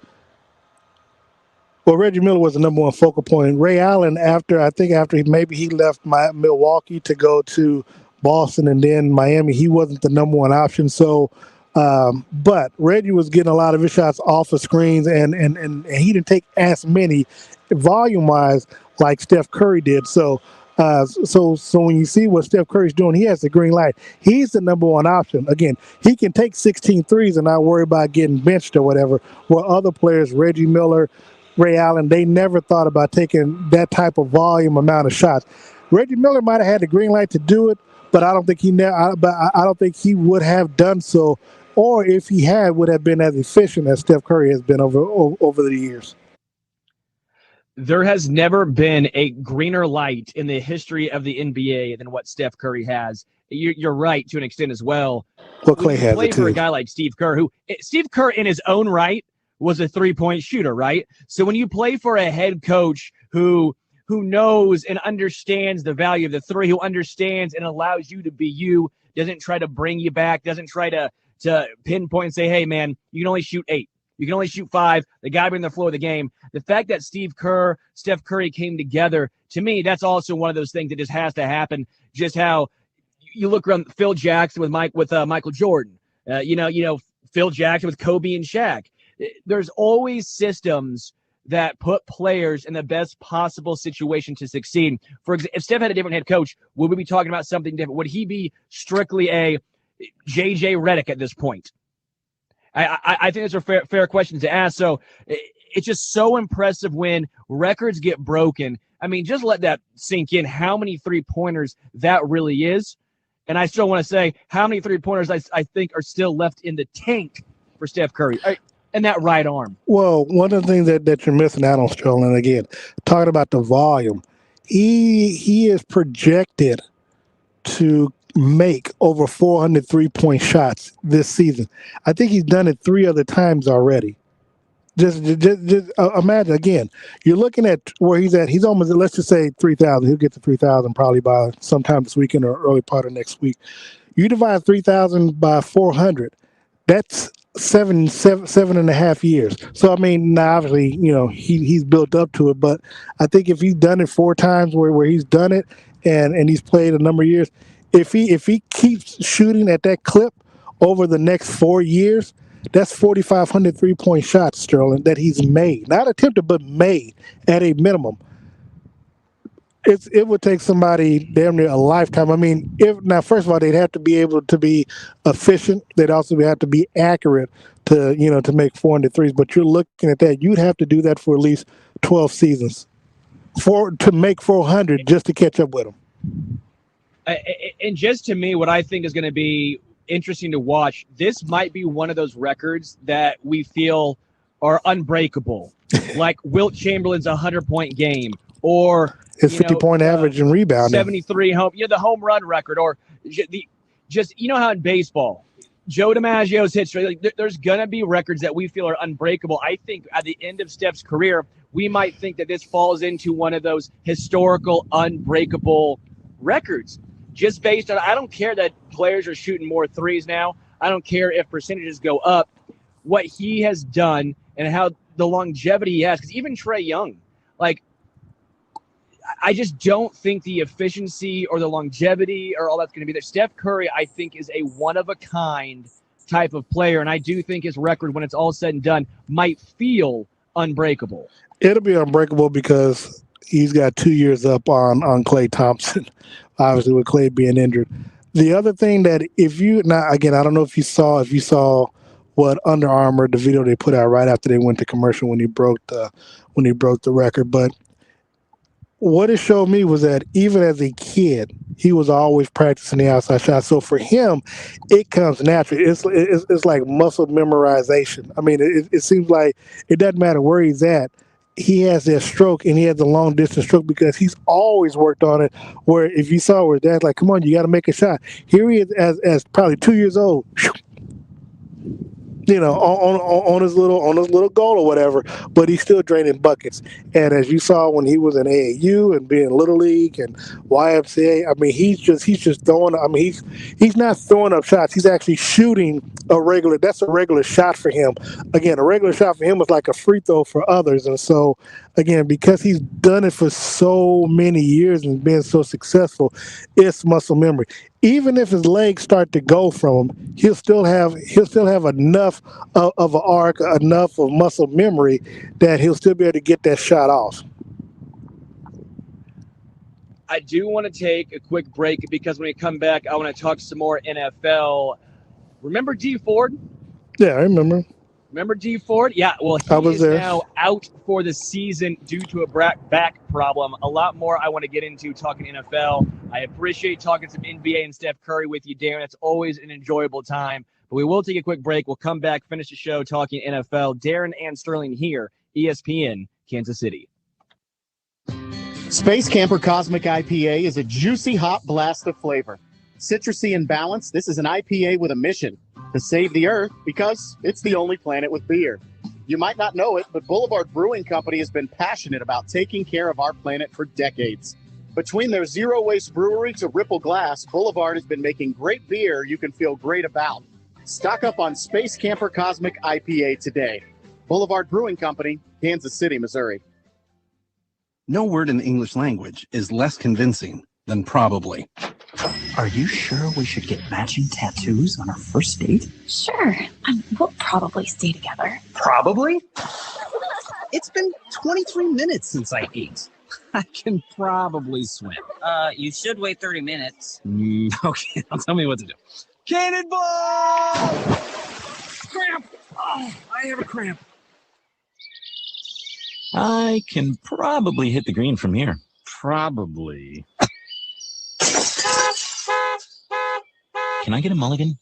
Well, Reggie Miller was the number one focal point. Ray Allen, after he left Milwaukee to go to Boston and then Miami, he wasn't the number one option. So, but Reggie was getting a lot of his shots off of screens, and he didn't take as many volume-wise like Steph Curry did. So when you see what Steph Curry's doing, he has the green light. He's the number one option. Again, he can take 16 threes and not worry about getting benched or whatever, where other players, Reggie Miller, Ray Allen, they never thought about taking that type of volume amount of shots. Reggie Miller might have had the green light to do it, but I don't think I don't think he would have done so, or if he had, would have been as efficient as Steph Curry has been over the years. There has never been a greener light in the history of the NBA than what Steph Curry has. You're right to an extent as well. Well, Clay has play it for too. A guy like Steve Kerr, Steve Kerr in his own right was a three-point shooter, right? So when you play for a head coach who knows and understands the value of the three, who understands and allows you to be you, doesn't try to bring you back, doesn't try to pinpoint and say, hey, man, you can only shoot 8. You can only shoot 5. The guy bring the flow of the game. The fact that Steph Curry came together, to me, that's also one of those things that just has to happen. Just how you look around Phil Jackson with Michael Jordan, Phil Jackson with Kobe and Shaq. There's always systems that put players in the best possible situation to succeed. For example, if Steph had a different head coach, would we be talking about something different? Would he be strictly a J.J. Redick at this point? I think those are fair questions to ask. So it's just so impressive when records get broken. I mean, just let that sink in, how many three-pointers that really is. And I still want to say how many three-pointers I think are still left in the tank for Steph Curry. And that right arm. Well, one of the things that you're missing out on, Sterling, again, talking about the volume, he is projected to make over 400 three-point shots this season. I think he's done it 3 other times already. Just imagine, again, you're looking at where he's at. He's almost, let's just say 3,000. He'll get to 3,000 probably by sometime this weekend or early part of next week. You divide 3,000 by 400. That's seven and a half years. So I mean, now obviously, he's built up to it, but I think if he's done it 4 times where he's done it and he's played a number of years, if he keeps shooting at that clip over the next 4 years, that's 4,500 3-point shots, Sterling, that he's made, not attempted, but made at a minimum. It would take somebody damn near a lifetime. I mean, if now, first of all, they'd have to be able to be efficient. They'd also have to be accurate to make 400 threes. But you're looking at that. You'd have to do that for at least 12 seasons to make 400 just to catch up with them. And just to me, what I think is going to be interesting to watch, this might be one of those records that we feel are unbreakable, like Wilt Chamberlain's 100-point game, or his 50-point average and rebounding, 73 the home run record, or just how in baseball, Joe DiMaggio's hits. Like, there's gonna be records that we feel are unbreakable. I think at the end of Steph's career, we might think that this falls into one of those historical unbreakable records. Just based on, I don't care that players are shooting more threes now. I don't care if percentages go up. What he has done and how the longevity he has, because even Trae Young, I just don't think the efficiency or the longevity or all that's going to be there. Steph Curry, I think, is a one-of-a-kind type of player, and I do think his record, when it's all said and done, might feel unbreakable. It'll be unbreakable because he's got 2 years up on Klay Thompson, obviously with Klay being injured. The other thing that again, I don't know if you saw what Under Armour, the video they put out right after they went to commercial when he broke the record, but what it showed me was that even as a kid, he was always practicing the outside shot. So for him, it comes naturally. It's like muscle memorization. I mean, it seems like it doesn't matter where he's at. He has that stroke, and he has a long distance stroke because he's always worked on it. Where if you saw where dad's like, "Come on, you got to make a shot." Here he is as probably 2 years old. On his little goal or whatever, but he's still draining buckets. And as you saw when he was in AAU and being Little League and YMCA, I mean, he's just throwing. I mean, he's not throwing up shots. He's actually shooting that's a regular shot for him. Again, a regular shot for him is like a free throw for others. And so, again, because he's done it for so many years and been so successful, it's muscle memory. Even if his legs start to go from him, he'll still have enough of an arc, enough of muscle memory that he'll still be able to get that shot off. I do want to take a quick break because when we come back, I want to talk some more NFL. Remember Dee Ford? Yeah, I remember. Remember Dee Ford? Yeah, well, he is now out for the season due to a back problem. A lot more I want to get into talking NFL. I appreciate talking some NBA and Steph Curry with you, Darren. It's always an enjoyable time. But we will take a quick break. We'll come back, finish the show talking NFL. Darren and Sterling here, ESPN, Kansas City. Space Camper Cosmic IPA is a juicy, hot blast of flavor. Citrusy and balanced, this is an IPA with a mission to save the Earth because it's the only planet with beer. You might not know it, but Boulevard Brewing Company has been passionate about taking care of our planet for decades. Between their zero-waste brewery to Ripple Glass, Boulevard has been making great beer you can feel great about. Stock up on Space Camper Cosmic IPA today. Boulevard Brewing Company, Kansas City, Missouri. No word in the English language is less convincing than probably. Are you sure we should get matching tattoos on our first date? Sure. We'll probably stay together. Probably? It's been 23 minutes since I ate. I can probably swim. You should wait 30 minutes. Okay, now tell me what to do. Cannonball! Cramp! Oh, I have a cramp. I can probably hit the green from here. Probably. Can I get a mulligan?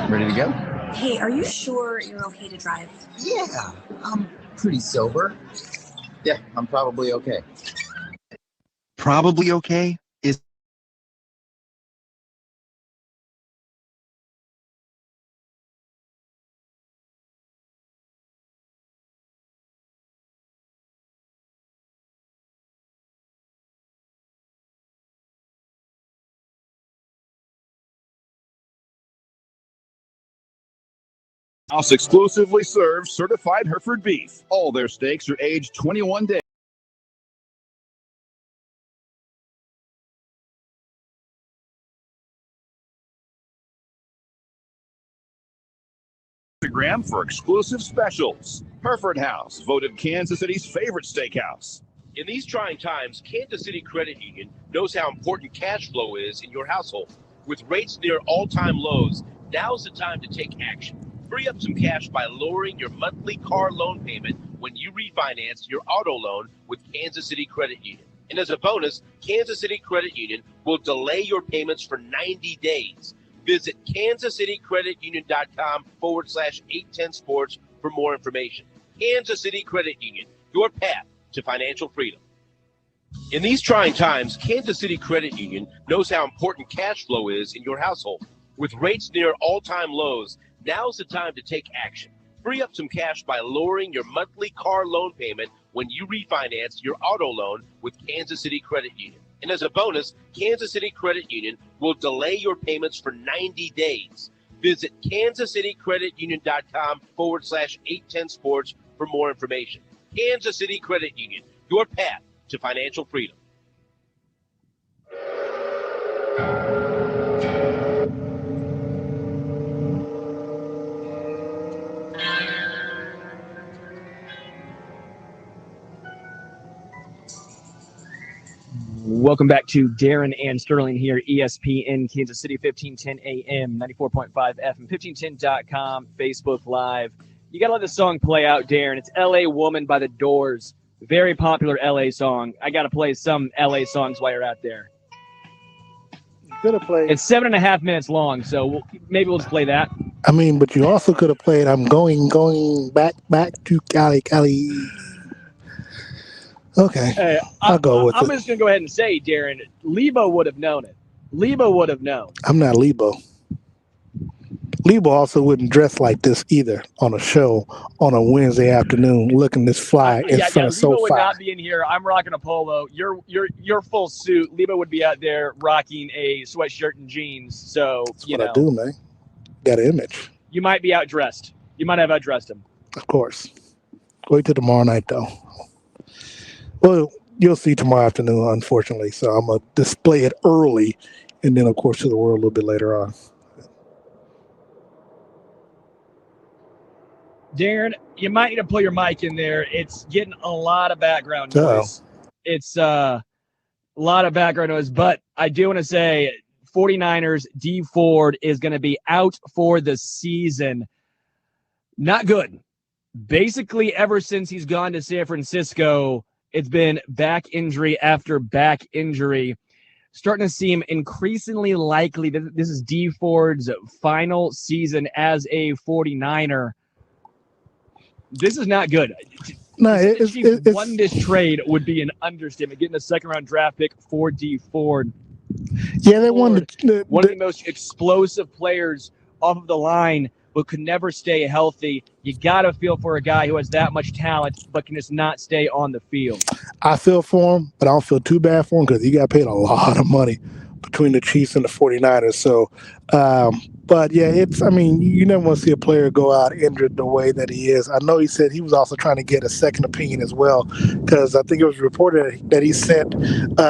Ready to go? Hey, are you sure you're okay to drive? Yeah, I'm pretty sober. Yeah, I'm probably okay. Probably okay is House exclusively serves certified Hereford beef. All their steaks are aged 21 days. Instagram for exclusive specials. Hereford House, voted Kansas City's favorite steakhouse. In these trying times, Kansas City Credit Union knows how important cash flow is in your household. With rates near all-time lows, now's the time to take action. Free up some cash by lowering your monthly car loan payment when you refinance your auto loan with Kansas City Credit Union. And as a bonus, Kansas City Credit Union will delay your payments for 90 days. Visit kansascitycreditunion.com/810sports for more information. Kansas City Credit Union, your path to financial freedom. In these trying times, Kansas City Credit Union knows how important cash flow is in your household. With rates near all-time lows, now's the time to take action. Free up some cash by lowering your monthly car loan payment when you refinance your auto loan with Kansas City Credit Union. And as a bonus, Kansas City Credit Union will delay your payments for 90 days. Visit kansascitycreditunion.com/810sports for more information. Kansas City Credit Union, your path to financial freedom. Welcome back to Darren and Sterling here, ESPN Kansas City, 1510 AM, 94.5 FM, 1510.com, Facebook Live. You got to let this song play out, Darren. It's L.A. Woman by The Doors. Very popular L.A. song. I got to play some L.A. songs while you're out there. Could have played. It's 7.5 minutes long, so maybe we'll just play that. I mean, but you also could have played I'm going back to Cali. Okay, Hey, I'll go with I'm it. just going to go ahead and say, Darren, Lebo would have known it. Lebo would have known. I'm not Lebo. Lebo also wouldn't dress like this either on a show on a Wednesday afternoon, looking this fly in front of Lebo would SoFi. not be in here. I'm rocking a polo. You're full suit. Lebo would be out there rocking a sweatshirt and jeans. So That's what I do, man. Got an image. You might be outdressed. You might have outdressed him. Of course. Wait till tomorrow night, though. Well, you'll see tomorrow afternoon, unfortunately. So I'm going to display it early and then, of course, to the world a little bit later on. Darren, you might need to pull your mic in there. It's getting a lot of background noise. It's a lot of background noise. But I do want to say 49ers, D Ford is going to be out for the season. Not good. Basically, ever since he's gone to San Francisco, it's been back injury after back injury. Starting to seem increasingly likely that this is D Ford's final season as a 49er. This is not good. No, If Chiefs won this trade would be an understatement. Getting a second-round draft pick for D Ford. Yeah, they won one of the most explosive players off of the line, but could never stay healthy. You got to feel for a guy who has that much talent, but can just not stay on the field. I feel for him, but I don't feel too bad for him because he got paid a lot of money between the Chiefs and the 49ers. So, but yeah, you never want to see a player go out injured the way that he is. I know he said he was also trying to get a second opinion as well, because I think it was reported that he sent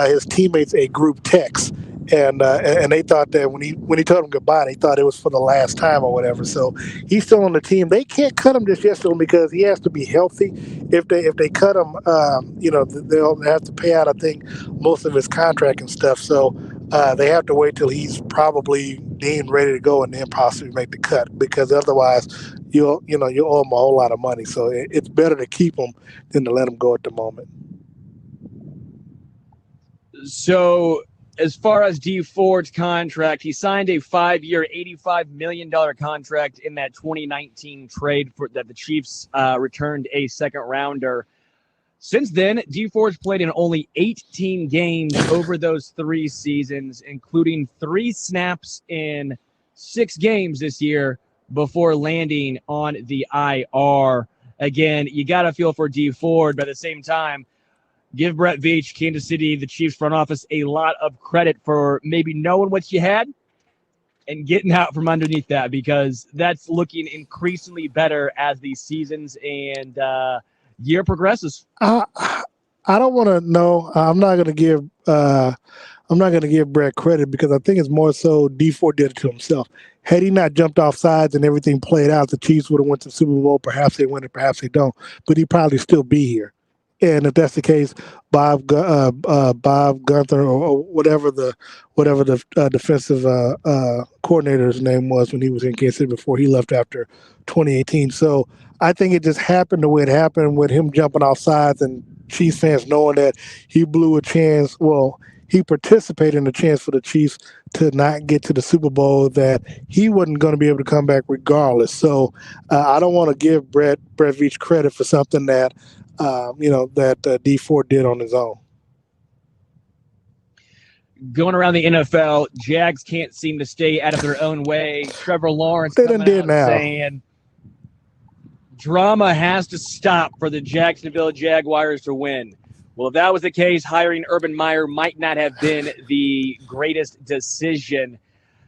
his teammates a group text. And they thought that when he told them goodbye, they thought it was for the last time or whatever. So he's still on the team. They can't cut him just yesterday because he has to be healthy. If they cut him, they'll have to pay out, I think, most of his contract and stuff. So they have to wait till he's probably deemed ready to go and then possibly make the cut, because otherwise you'll owe him a whole lot of money. So it's better to keep him than to let him go at the moment. So, as far as D Ford's contract, he signed a 5-year, $85 million contract in that 2019 trade that the Chiefs returned a second rounder. Since then, D Ford's played in only 18 games over those 3 seasons, including 3 snaps in 6 games this year before landing on the IR. Again, you got to feel for D Ford, but at the same time, give Brett Veach, Kansas City, the Chiefs front office, a lot of credit for maybe knowing what you had and getting out from underneath that, because that's looking increasingly better as the seasons and year progresses. I don't want to know. I'm not going to give. I'm not going to give Brett credit, because I think it's more so D4 did it to himself. Had he not jumped off sides and everything played out, the Chiefs would have went to the Super Bowl. Perhaps they win it, perhaps they don't. But he'd probably still be here. And if that's the case, Bob Gunther or whatever the defensive coordinator's name was when he was in Kansas City before he left after 2018. So I think it just happened the way it happened, with him jumping off sides and Chiefs fans knowing that he blew a chance. Well, he participated in a chance for the Chiefs to not get to the Super Bowl, that he wasn't going to be able to come back regardless. So I don't want to give Brett Veach credit for something that that D4 did on his own. Going around the NFL, Jags can't seem to stay out of their own way. Trevor Lawrence They coming done did out now. saying drama has to stop for the Jacksonville Jaguars to win. Well, if that was the case, hiring Urban Meyer might not have been the greatest decision.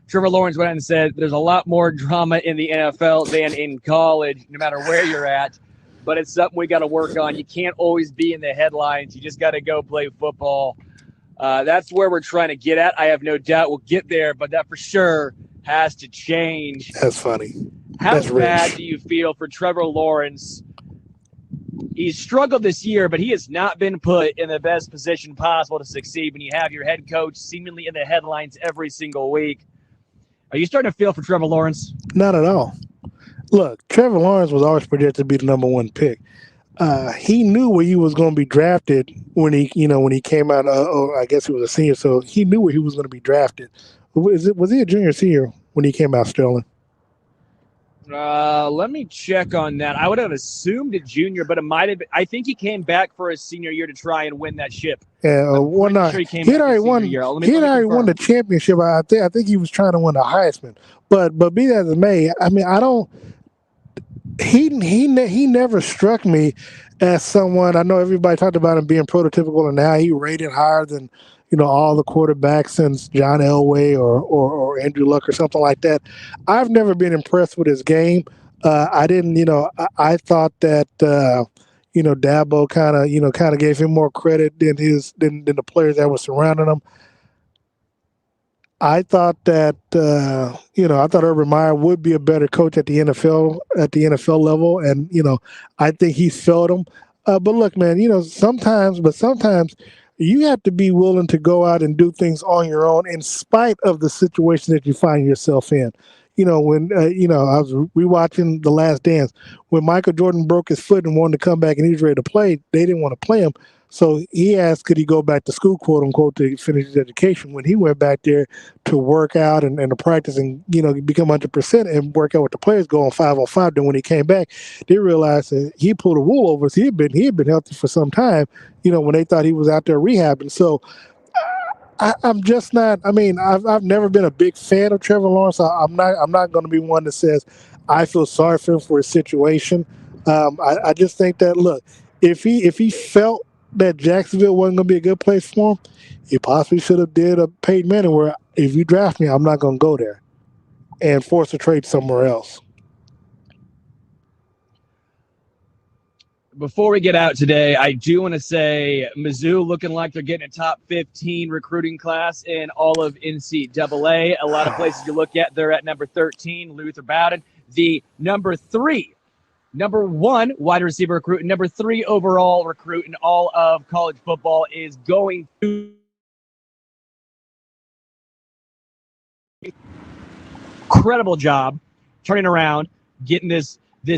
Trevor Lawrence went out and said there's a lot more drama in the NFL than in college, no matter where you're at. But it's something we got to work on. You can't always be in the headlines. You just got to go play football. That's where we're trying to get at. I have no doubt we'll get there, but that for sure has to change. That's funny. How That's bad rich. do you feel for Trevor Lawrence? He's struggled this year, but he has not been put in the best position possible to succeed when you have your head coach seemingly in the headlines every single week. Are you starting to feel for Trevor Lawrence? Not at all. Look, Trevor Lawrence was always projected to be the number one pick. He knew where he was going to be drafted when he came out. I guess he was a senior, so he knew where he was going to be drafted. Was he a junior or senior when he came out, Sterling? Let me check on that. I would have assumed a junior, but it might have been. I think he came back for his senior year to try and win that ship. Yeah, Sure he came back had already his senior won. year. Let He me had already won the confirm. championship. I think he was trying to win the Heisman. But be that as it may, I mean, I don't. He never struck me as someone. I know everybody talked about him being prototypical, and now he rated higher than all the quarterbacks since John Elway or Andrew Luck or something like that. I've never been impressed with his game. I didn't. I thought that Dabo kind of gave him more credit than the players that were surrounding him. I thought that I thought Urban Meyer would be a better coach at the NFL level, and I think he's failed him. But look, man, sometimes you have to be willing to go out and do things on your own, in spite of the situation that you find yourself in. When I was rewatching The Last Dance, when Michael Jordan broke his foot and wanted to come back and he was ready to play, they didn't want to play him. So he asked, could he go back to school, quote unquote, to finish his education. When he went back there to work out and to practice and, become 100% and work out with the players, go on 5-on-5. Then when he came back, they realized that he pulled a wool over us. He had been healthy for some time, when they thought he was out there rehabbing. So I'm just not. I mean, I've never been a big fan of Trevor Lawrence. I'm not going to be one that says I feel sorry for him for his situation. I just think that, look, if he felt that Jacksonville wasn't going to be a good place for him, he possibly should have did a Peyton Manning, where if you draft me, I'm not going to go there, and force a trade somewhere else. Before we get out today, I do want to say Mizzou looking like they're getting a top 15 recruiting class in all of NCAA. A lot of places you look at, they're at number 13, Luther Bowden. The number 1 wide receiver recruit, and number 3 overall recruit in all of college football is going to incredible job turning around, getting this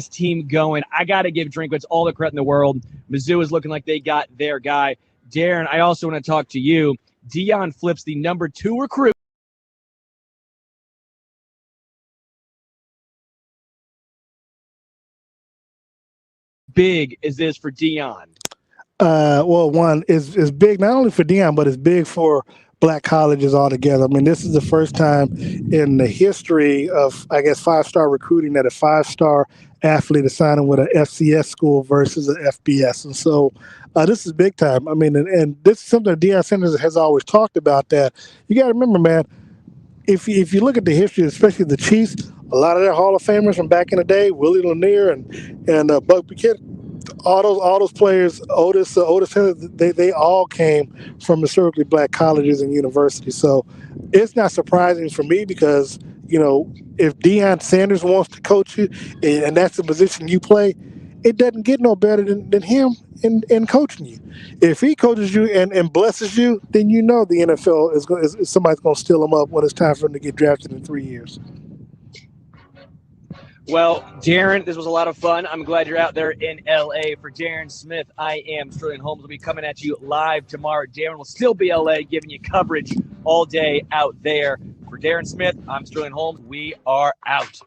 team going. I got to give Drinkwitz all the credit in the world. Mizzou is looking like they got their guy. Darren, I also want to talk to you. Deion flips the number 2 recruit. Big is this for Deion? Well, one is big not only for Deion, but it's big for black colleges altogether. I mean, this is the first time in the history of, I guess, 5-star recruiting that a 5-star athlete is signing with an FCS school versus an FBS. And so this is big time. I mean, and this is something that Deion Sanders has always talked about, that you got to remember, man, if you look at the history, especially the Chiefs, a lot of their Hall of Famers from back in the day, Willie Lanier and Buck Buchanan, all those players, Otis Henry, they all came from historically black colleges and universities. So it's not surprising for me because, if Deion Sanders wants to coach you and that's the position you play, it doesn't get no better than him in coaching you. If he coaches you and blesses you, then the NFL is somebody's going to steal him up when it's time for him to get drafted in 3 years. Well, Darren, this was a lot of fun. I'm glad you're out there in L.A. For Darren Smith, I am Sterling Holmes. We'll be coming at you live tomorrow. Darren will still be L.A. giving you coverage all day out there. For Darren Smith, I'm Sterling Holmes. We are out.